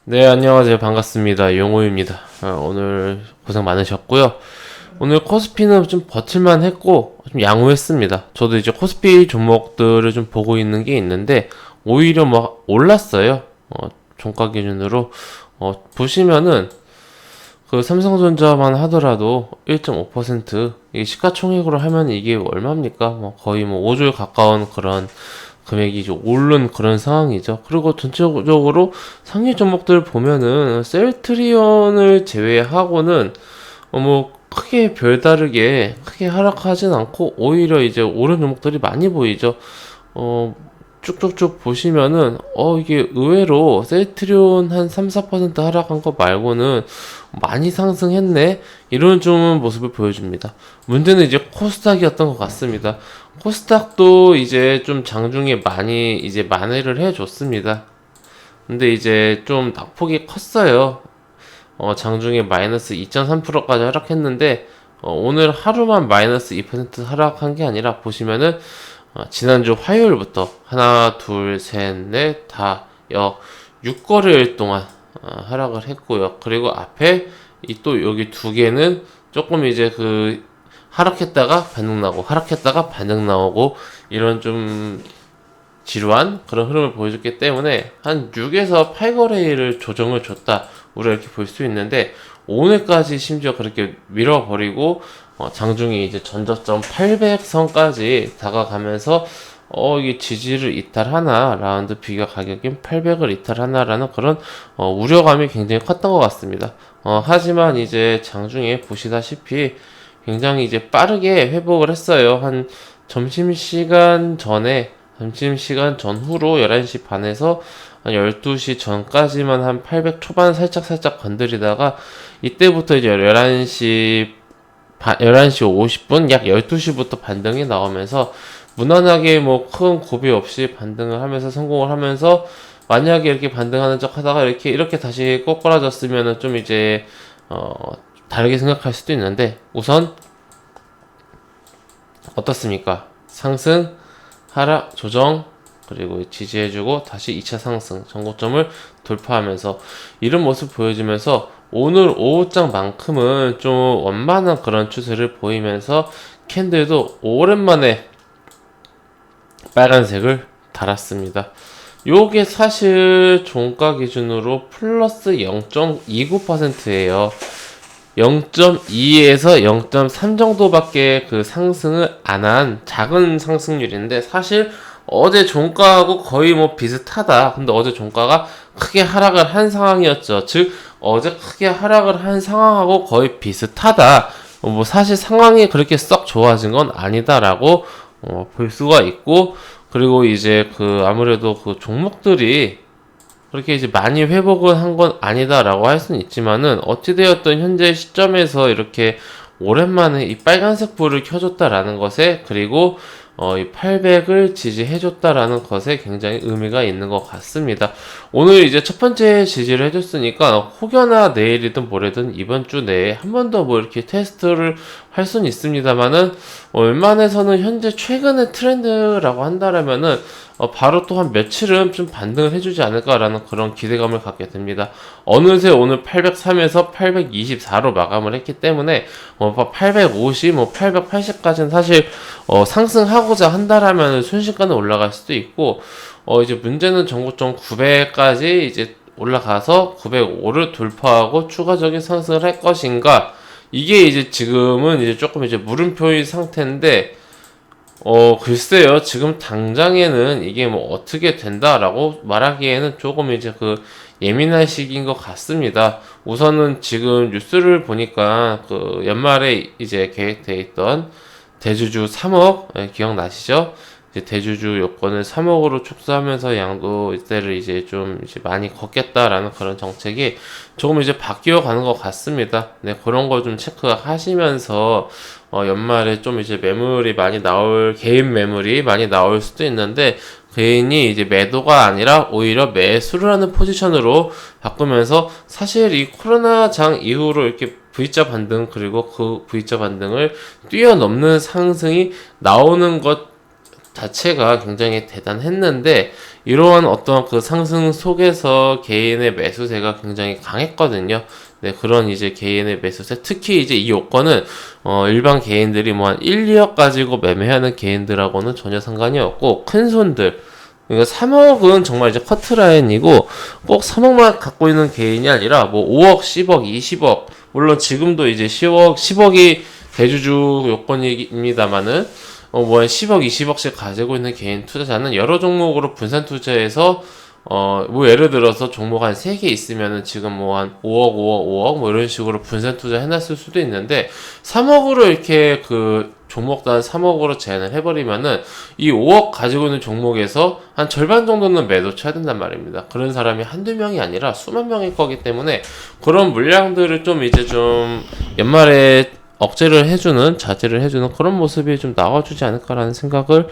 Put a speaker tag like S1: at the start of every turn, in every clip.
S1: 네, 안녕하세요. 반갑습니다. 용호입니다. 오늘 고생 많으셨고요. 오늘 코스피는 좀 버틸만 했고, 좀 양호했습니다. 저도 이제 코스피 종목들을 좀 보고 있는 게 있는데, 오히려 뭐 올랐어요. 종가 기준으로. 보시면은, 그 삼성전자만 하더라도 1.5%, 이게 시가총액으로 하면 이게 얼마입니까? 뭐 거의 뭐 5조에 가까운 그런 금액이 이제 오른 그런 상황이죠. 그리고 전체적으로 상위 종목들 보면은 셀트리온을 제외하고는 뭐 크게 별다르게 크게 하락하진 않고 오히려 이제 오른 종목들이 많이 보이죠. 어, 쭉쭉쭉 보시면은 이게 의외로 셀트리온 한 3, 4% 하락한 거 말고는 많이 상승했네 이런 좀 모습을 보여줍니다. 문제는 이제 코스닥이었던 것 같습니다. 코스닥도 이제 좀 장중에 많이 이제 만회를 해줬습니다. 근데 이제 좀 낙폭이 컸어요. 장중에 마이너스 2.3%까지 하락했는데 오늘 하루만 마이너스 2% 하락한 게 아니라 보시면은 지난주 화요일부터 하나, 둘, 셋, 넷, 다, 6거래일 동안 하락을 했고요. 그리고 앞에 이 또 여기 두 개는 조금 이제 그 하락했다가 반등 나오고 하락했다가 반등 나오고 이런 좀 지루한 그런 흐름을 보여줬기 때문에 한 6에서 8거래일을 조정을 줬다 우리가 이렇게 볼 수 있는데 오늘까지 심지어 그렇게 밀어버리고 장중에 이제 전저점 800선까지 다가가면서 이게 지지를 이탈하나 라운드 비교 가격인 800을 이탈하나라는 그런 우려감이 굉장히 컸던 것 같습니다. 하지만 이제 장중에 보시다시피 굉장히 이제 빠르게 회복을 했어요. 한 점심시간 전후로 11시 반에서 한 12시 전까지만 한 800 초반 살짝 건드리다가 이때부터 이제 11시 50분 약 12시부터 반등이 나오면서 무난하게 뭐 큰 고비 없이 반등을 하면서 성공을 하면서 만약에 이렇게 반등하는 척 하다가 이렇게 다시 꼬꾸라졌으면은 좀 이제 다르게 생각할 수도 있는데 우선 어떻습니까? 상승, 하락, 조정, 그리고 지지해주고 다시 2차 상승, 전고점을 돌파하면서 이런 모습 보여주면서 오늘 오후장만큼은 좀 원만한 그런 추세를 보이면서 캔들도 오랜만에 빨간색을 달았습니다. 요게 사실 종가 기준으로 플러스 0.29%예요. 0.2에서 0.3 정도밖에 그 상승을 안 한 작은 상승률인데 사실 어제 종가하고 거의 뭐 비슷하다. 근데 어제 종가가 크게 하락을 한 상황이었죠. 즉 어제 크게 하락을 한 상황하고 거의 비슷하다. 뭐 사실 상황이 그렇게 썩 좋아진 건 아니다라고 볼 수가 있고 그리고 이제 그 아무래도 그 종목들이 그렇게 이제 많이 회복을 한 건 아니다라고 할 수는 있지만은 어찌되었든 현재 시점에서 이렇게 오랜만에 이 빨간색 불을 켜줬다라는 것에 그리고 이 800을 지지해줬다라는 것에 굉장히 의미가 있는 것 같습니다. 오늘 이제 첫 번째 지지를 해줬으니까 혹여나 내일이든 모레든 이번 주 내에 한 번 더 뭐 이렇게 테스트를 할 수는 있습니다만은 웬만해서는 현재 최근의 트렌드라고 한다라면은 바로 또 한 며칠은 좀 반등을 해주지 않을까라는 그런 기대감을 갖게 됩니다. 어느새 오늘 803에서 824로 마감을 했기 때문에 850, 880까지는 사실 상승하고자 한다라면 순식간에 올라갈 수도 있고 이제 문제는 전고점 900까지 이제 올라가서 905를 돌파하고 추가적인 상승을 할 것인가 이게 이제 지금은 이제 조금 이제 물음표인 상태인데 글쎄요. 지금 당장에는 이게 뭐 어떻게 된다라고 말하기에는 조금 이제 그 예민한 시기인 것 같습니다. 우선은 지금 뉴스를 보니까 그 연말에 이제 계획돼 있던 대주주 3억 기억나시죠? 이제 대주주 요건을 3억으로 축소하면서 양도 이때를 이제 좀 이제 많이 걷겠다라는 그런 정책이 조금 이제 바뀌어 가는 것 같습니다. 네, 그런 거 좀 체크하시면서 연말에 좀 이제 개인 매물이 많이 나올 수도 있는데, 개인이 이제 매도가 아니라 오히려 매수를 하는 포지션으로 바꾸면서 사실 이 코로나 장 이후로 이렇게 V자 반등 그리고 그 V자 반등을 뛰어넘는 상승이 나오는 것 자체가 굉장히 대단했는데 이러한 어떤 그 상승 속에서 개인의 매수세가 굉장히 강했거든요. 네, 그런 이제 개인의 매수세, 특히 이제 이 요건은 일반 개인들이 뭐 한 1, 2억 가지고 매매하는 개인들하고는 전혀 상관이 없고, 큰 손들, 그러니까 3억은 정말 이제 커트라인이고, 꼭 3억만 갖고 있는 개인이 아니라 뭐 5억, 10억, 20억, 물론 지금도 이제 10억이 대주주 요건입니다만은 뭐 10억, 20억씩 가지고 있는 개인 투자자는 여러 종목으로 분산 투자해서 뭐 예를 들어서 종목 한 3개 있으면은 지금 뭐 한 5억, 5억, 5억 뭐 이런 식으로 분산 투자 해놨을 수도 있는데 3억으로 이렇게 그 종목당 3억으로 제한을 해버리면은 이 5억 가지고 있는 종목에서 한 절반 정도는 매도 쳐야 된단 말입니다. 그런 사람이 한두 명이 아니라 수만 명일 거기 때문에 그런 물량들을 좀 이제 좀 연말에 억제를 해주는, 자제를 해주는 그런 모습이 좀 나와주지 않을까라는 생각을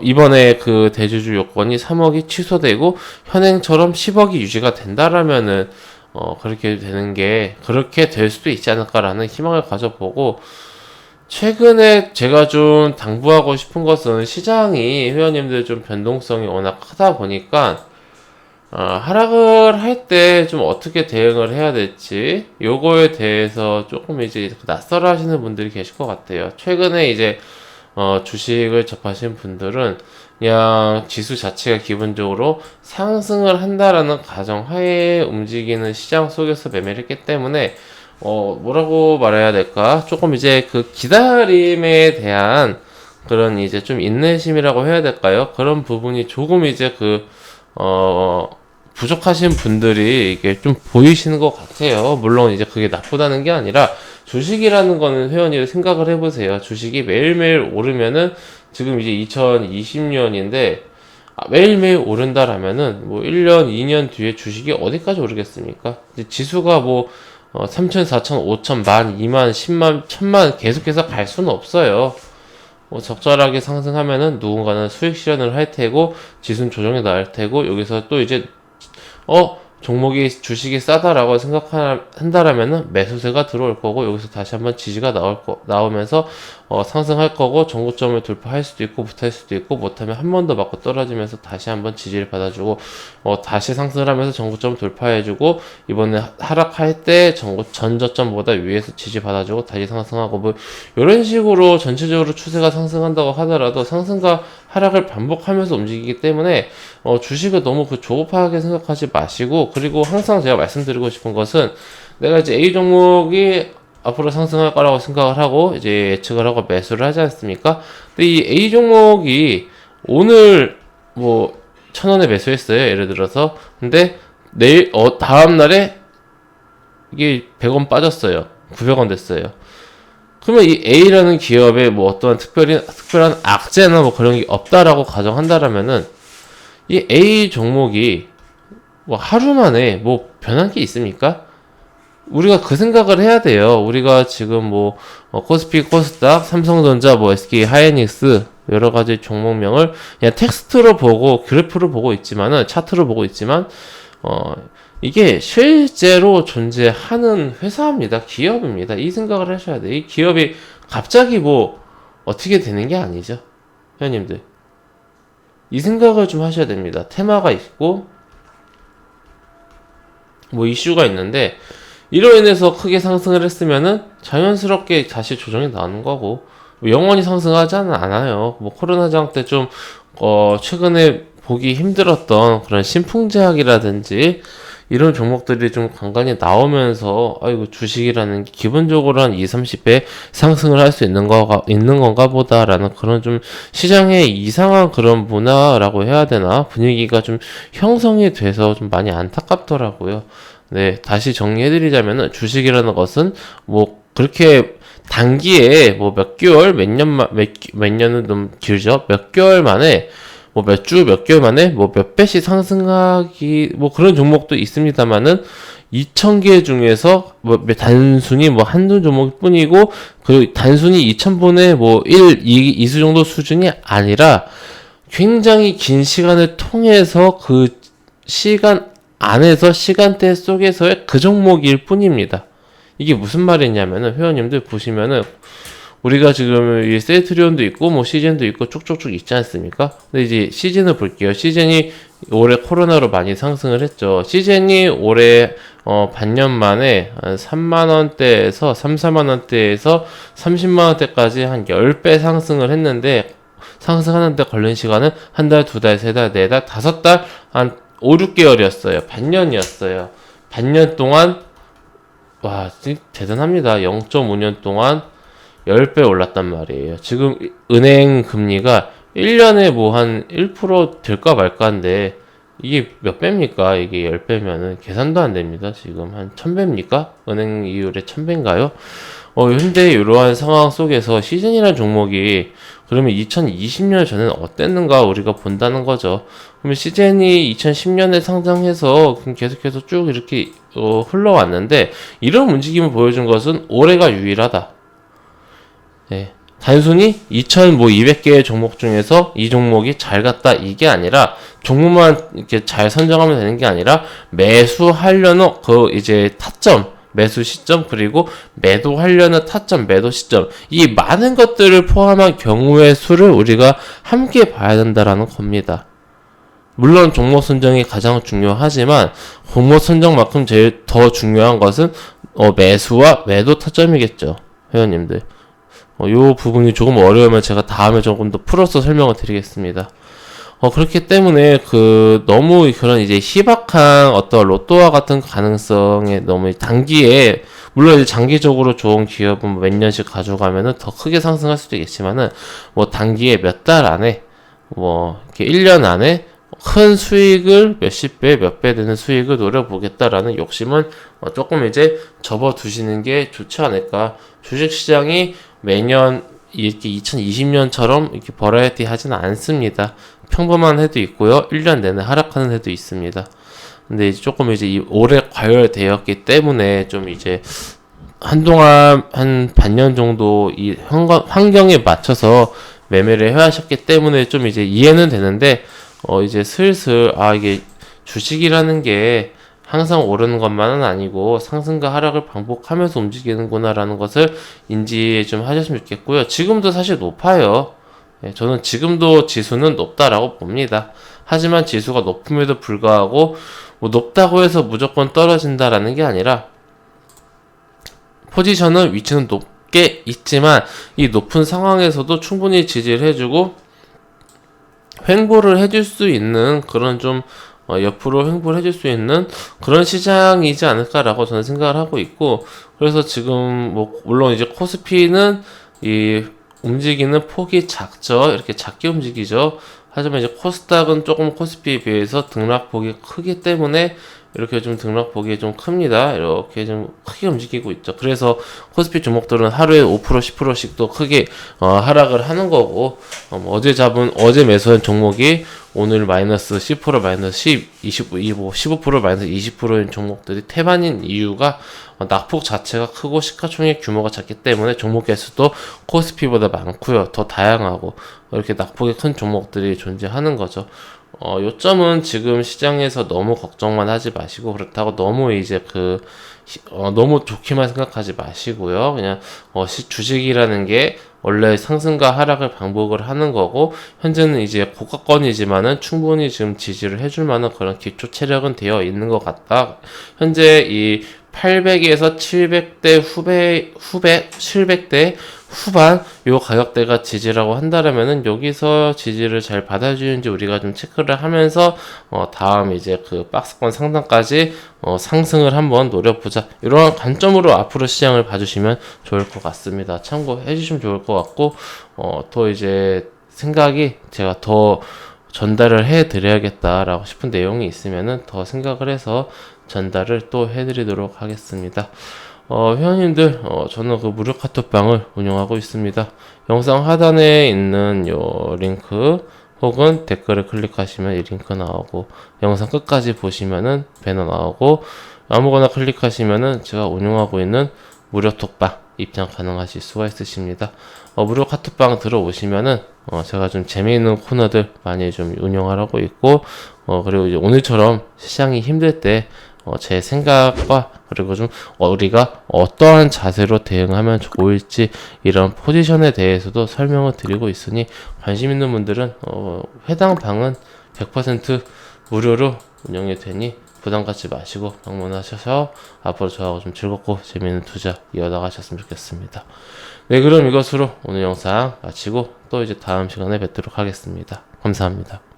S1: 이번에 그 대주주 요건이 3억이 취소되고 현행처럼 10억이 유지가 된다라면은 그렇게 되는 게 그렇게 될 수도 있지 않을까라는 희망을 가져보고, 최근에 제가 좀 당부하고 싶은 것은 시장이 회원님들 좀 변동성이 워낙 크다 보니까 하락을 할 때 좀 어떻게 대응을 해야 될지 요거에 대해서 조금 이제 낯설어 하시는 분들이 계실 것 같아요. 최근에 이제 주식을 접하신 분들은 그냥 지수 자체가 기본적으로 상승을 한다라는 가정하에 움직이는 시장 속에서 매매를 했기 때문에 뭐라고 말해야 될까? 조금 이제 그 기다림에 대한 그런 이제 좀 인내심이라고 해야 될까요? 그런 부분이 조금 이제 부족하신 분들이 이게 좀 보이시는 것 같아요. 물론 이제 그게 나쁘다는 게 아니라 주식이라는 거는 회원이 생각을 해보세요. 주식이 매일매일 오르면은 지금 이제 2020년인데 매일매일 오른다라면은 뭐 1년, 2년 뒤에 주식이 어디까지 오르겠습니까? 이제 지수가 뭐 3천, 4천, 5천, 만, 2만, 10만, 1000만 계속해서 갈 수는 없어요. 적절하게 상승하면은 누군가는 수익 실현을 할 테고 지수는 조정이 나올 테고, 여기서 또 이제 종목이 주식이 싸다라고 생각한다라면은 매수세가 들어올 거고, 여기서 다시 한번 지지가 나오면서 상승할 거고, 정고점을 돌파할 수도 있고 못할 수도 있고, 못하면 한 번 더 맞고 떨어지면서 다시 한번 지지를 받아주고 다시 상승을 하면서 정고점을 돌파해주고, 이번에 하락할 때 전저점보다 위에서 지지 받아주고 다시 상승하고, 뭐 이런 식으로 전체적으로 추세가 상승한다고 하더라도 상승과 하락을 반복하면서 움직이기 때문에 주식을 너무 조급하게 생각하지 마시고, 그리고 항상 제가 말씀드리고 싶은 것은, 내가 이제 A 종목이 앞으로 상승할 거라고 생각을 하고 이제 예측을 하고 매수를 하지 않습니까? 근데 이 A 종목이 오늘 뭐 1,000원에 매수했어요, 예를 들어서. 근데 내일 다음 날에 이게 100원 빠졌어요. 900원 됐어요. 그러면 이 A라는 기업에 뭐 어떠한 특별한 악재나 뭐 그런 게 없다라고 가정한다라면은, 이 A 종목이 뭐 하루 만에 뭐 변한 게 있습니까? 우리가 그 생각을 해야 돼요. 우리가 지금 뭐 코스피, 코스닥, 삼성전자, 뭐 SK 하이닉스 여러 가지 종목명을 그냥 텍스트로 보고 그래프로 보고 있지만은, 차트로 보고 있지만 이게 실제로 존재하는 회사입니다. 기업입니다. 이 생각을 하셔야 돼요. 이 기업이 갑자기 뭐 어떻게 되는 게 아니죠, 회원님들. 이 생각을 좀 하셔야 됩니다. 테마가 있고 뭐 이슈가 있는데, 이로 인해서 크게 상승을 했으면은 자연스럽게 다시 조정이 나오는 거고, 영원히 상승하지는 않아요. 뭐 코로나장 때 좀 최근에 보기 힘들었던 그런 신풍제약이라든지 이런 종목들이 좀 간간히 나오면서 주식이라는 게 기본적으로 한 20, 30배 상승을 할 수 있는 건가 보다라는 그런 좀 시장의 이상한 그런 문화라고 해야 되나, 분위기가 좀 형성이 돼서 좀 많이 안타깝더라고요. 네, 다시 정리해드리자면은, 주식이라는 것은 뭐 그렇게 단기에 뭐 몇 개월, 몇 년은 좀 길죠. 몇 개월 만에 뭐 몇 주, 몇 개월 만에 뭐 몇 배씩 상승하기, 뭐 그런 종목도 있습니다만은 2,000개 중에서 뭐 단순히 뭐 한두 종목 뿐이고, 그 단순히 2,000분의 뭐 2수 정도 수준이 아니라 굉장히 긴 시간을 통해서 그 시간 안에서 시간대 속에서의 그 종목일 뿐입니다. 이게 무슨 말이냐면은, 회원님들 보시면은 우리가 지금 이 셀트리온도 있고 뭐 시즌도 있고 쭉쭉쭉 있지 않습니까? 근데 이제 시즌을 볼게요. 시즌이 올해 코로나로 많이 상승을 했죠. 시즌이 올해 반년 만에 한 3만 원대에서 3, 4만 원대에서 30만 원대까지 한 10배 상승을 했는데, 상승하는데 걸린 시간은 한 달, 두 달, 세 달, 네 달, 다섯 달, 한 5, 6개월이었어요. 반년이었어요. 반년 동안, 와, 진짜 대단합니다. 0.5년 동안 10배 올랐단 말이에요. 지금 은행 금리가 1년에 뭐 한 1% 될까 말까인데, 이게 몇 배입니까? 이게 10배면은 계산도 안 됩니다. 지금 한 1000배입니까? 은행 이율의 1000배인가요? 현재 이러한 상황 속에서 시즌이라는 종목이 그러면 2020년 전에는 어땠는가 우리가 본다는 거죠. 그러면 시즌이 2010년에 상장해서 계속해서 쭉 이렇게 흘러왔는데, 이런 움직임을 보여준 것은 올해가 유일하다. 네. 단순히 2,200개의 종목 중에서 이 종목이 잘 갔다 이게 아니라, 종목만 이렇게 잘 선정하면 되는 게 아니라 매수하려는 그 이제 타점, 매수 시점, 그리고 매도하려는 타점, 매도 시점, 이 많은 것들을 포함한 경우의 수를 우리가 함께 봐야 된다라는 겁니다. 물론 종목 선정이 가장 중요하지만 종목 선정만큼 제일 더 중요한 것은 매수와 매도 타점이겠죠, 회원님들. 요 부분이 조금 어려우면 제가 다음에 조금 더 풀어서 설명을 드리겠습니다. 그렇기 때문에 너무 그런 이제 희박한 어떤 로또와 같은 가능성에 너무 단기에, 물론 이제 장기적으로 좋은 기업은 몇 년씩 가져가면은 더 크게 상승할 수도 있겠지만은, 뭐 단기에 몇 달 안에, 뭐 이렇게 1년 안에 큰 수익을 몇십 배, 몇 배 되는 수익을 노려보겠다라는 욕심은 조금 이제 접어두시는 게 좋지 않을까. 주식시장이 매년 이렇게 2020년처럼 이렇게 버라이어티 하지는 않습니다. 평범한 해도 있고요, 1년 내내 하락하는 해도 있습니다. 근데 이제 조금 이제 올해 과열되었기 때문에 좀 이제 한동안 한 반년 정도 이 환경에 맞춰서 매매를 해하셨기 때문에 좀 이제 이해는 되는데, 이제 슬슬 이게 주식이라는 게 항상 오르는 것만은 아니고 상승과 하락을 반복하면서 움직이는구나라는 것을 인지 좀 하셨으면 좋겠고요. 지금도 사실 높아요. 저는 지금도 지수는 높다라고 봅니다. 하지만 지수가 높음에도 불구하고 뭐 높다고 해서 무조건 떨어진다라는 게 아니라, 포지션은 위치는 높게 있지만 이 높은 상황에서도 충분히 지지를 해주고 횡보를 해줄 수 있는 그런 좀 옆으로 횡보를 해줄 수 있는 그런 시장이지 않을까라고 저는 생각을 하고 있고, 그래서 지금 뭐 물론 이제 코스피는 이 움직이는 폭이 작죠. 이렇게 작게 움직이죠. 하지만 이제 코스닥은 조금 코스피에 비해서 등락폭이 크기 때문에 이렇게 좀 등락폭이 좀 큽니다. 이렇게 좀 크게 움직이고 있죠. 그래서 코스피 종목들은 하루에 5%, 10%씩 또 크게 하락을 하는 거고, 어제 매수한 종목이 오늘 마이너스 10%, 마이너스 10, 25, 15%, 마이너스 20%인 종목들이 태반인 이유가 낙폭 자체가 크고 시가총액 규모가 작기 때문에 종목 개수도 코스피보다 많고요. 더 다양하고 이렇게 낙폭이 큰 종목들이 존재하는 거죠. 요점은 지금 시장에서 너무 걱정만 하지 마시고, 그렇다고 너무 이제 너무 좋게만 생각하지 마시고요. 그냥 주식이라는 게 원래 상승과 하락을 반복을 하는 거고, 현재는 이제 고가권이지만은 충분히 지금 지지를 해줄 만한 그런 기초 체력은 되어 있는 것 같다. 현재 이 800에서 700대 700대 후반 요 가격대가 지지라고 한다면은 여기서 지지를 잘 받아주는지 우리가 좀 체크를 하면서 다음 이제 박스권 상단까지 상승을 한번 노려보자, 이런 관점으로 앞으로 시장을 봐주시면 좋을 것 같습니다. 참고해 주시면 좋을 것 같고, 또 이제 생각이 제가 더 전달을 해 드려야겠다라고 싶은 내용이 있으면은 더 생각을 해서 전달을 또 해드리도록 하겠습니다. 회원님들, 저는 무료 카톡방을 운영하고 있습니다. 영상 하단에 있는 요 링크 혹은 댓글을 클릭하시면 이 링크 나오고, 영상 끝까지 보시면은 배너 나오고, 아무거나 클릭하시면은 제가 운영하고 있는 무료 톡방 입장 가능하실 수가 있으십니다. 무료 카톡방 들어오시면은 제가 좀 재미있는 코너들 많이 좀 운영하고 있고, 그리고 이제 오늘처럼 시장이 힘들 때 제 생각과 그리고 좀 우리가 어떠한 자세로 대응하면 좋을지 이런 포지션에 대해서도 설명을 드리고 있으니 관심 있는 분들은 해당 방은 100% 무료로 운영이 되니 부담 갖지 마시고 방문하셔서 앞으로 저하고 좀 즐겁고 재미있는 투자 이어나가셨으면 좋겠습니다. 네, 그럼 이것으로 오늘 영상 마치고 또 이제 다음 시간에 뵙도록 하겠습니다. 감사합니다.